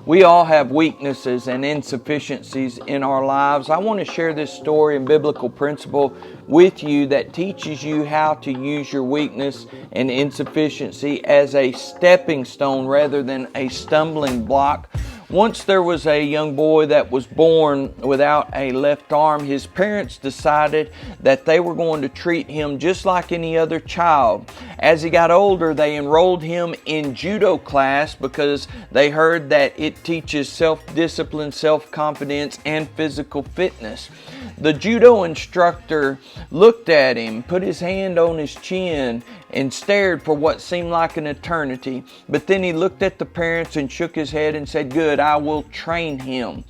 We all have weaknesses and insufficiencies in our lives. I want to share this story and biblical principle with you that teaches you how to use your weakness and insufficiency as a stepping stone rather than a stumbling block. Once there was a young boy that was born without a left arm. His parents decided that they were going to treat him just like any other child. As he got older, they enrolled him in judo class because they heard that it teaches self-discipline, self-confidence, and physical fitness. The judo instructor looked at him, put his hand on his chin, and stared for what seemed like an eternity. But then he looked at the parents and shook his head and said, "Good, I will train him."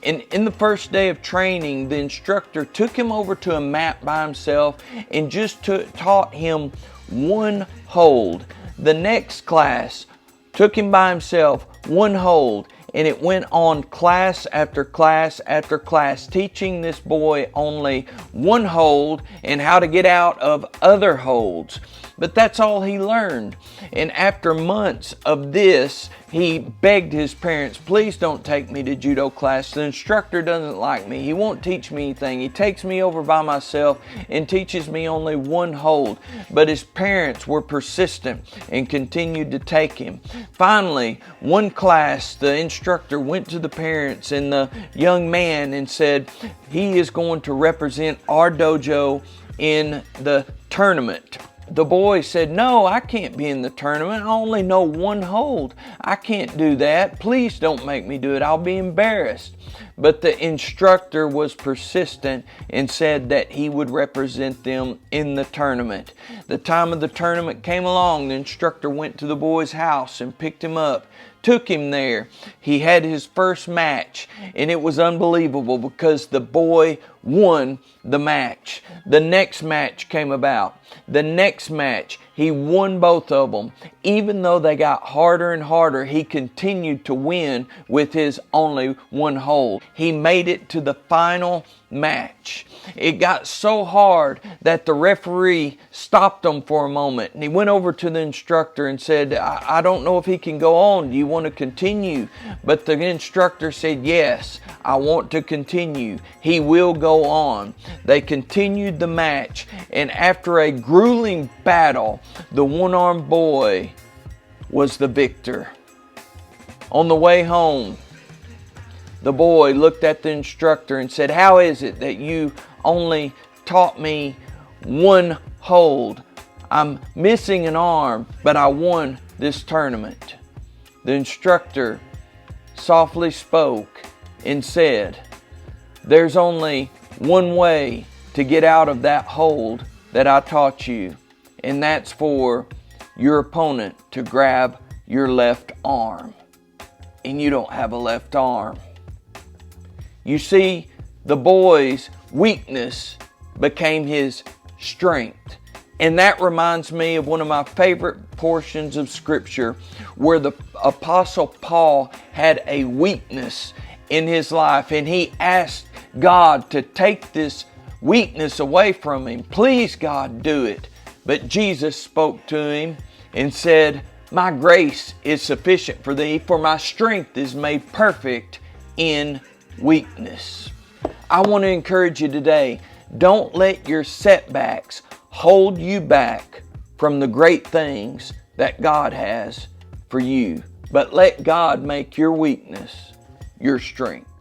And in the first day of training, the instructor took him over to a mat by himself and just taught him one hold. The next class took him by himself, one hold. And it went on class after class after class, teaching this boy only one hold and how to get out of other holds. But that's all he learned. And after months of this, he begged his parents, "Please don't take me to judo class. The instructor doesn't like me. He won't teach me anything. He takes me over by myself and teaches me only one hold." But his parents were persistent and continued to take him. Finally, one class, the instructor went to the parents and the young man and said, "He is going to represent our dojo in the tournament." The boy said, "No, I can't be in the tournament. I only know one hold. I can't do that. Please don't make me do it. I'll be embarrassed." But the instructor was persistent and said that he would represent them in the tournament. The time of the tournament came along. The instructor went to the boy's house and picked him up, took him there. He had his first match, and it was unbelievable because the boy won the match. The next match came about. The next match, he won both of them. Even though they got harder and harder, he continued to win with his only one hold. He made it to the final match. It got so hard that the referee stopped him for a moment, and he went over to the instructor and said, I don't know if he can go on. Do you want to continue?" But the instructor said, "Yes, I want to continue. He will go on." They continued the match, and after a grueling battle, the one-armed boy was the victor. On the way home, the boy looked at the instructor and said, "How is it that you only taught me one hold? I'm missing an arm, but I won this tournament." The instructor softly spoke and said, "There's only one way to get out of that hold that I taught you, and that's for your opponent to grab your left arm. And you don't have a left arm." You see, the boy's weakness became his strength. And that reminds me of one of my favorite portions of Scripture where the Apostle Paul had a weakness in his life, and he asked God to take this weakness away from him. "Please, God, do it." But Jesus spoke to him and said, "My grace is sufficient for thee, for my strength is made perfect in weakness." I want to encourage you today, don't let your setbacks hold you back from the great things that God has for you, but let God make your weakness your strength.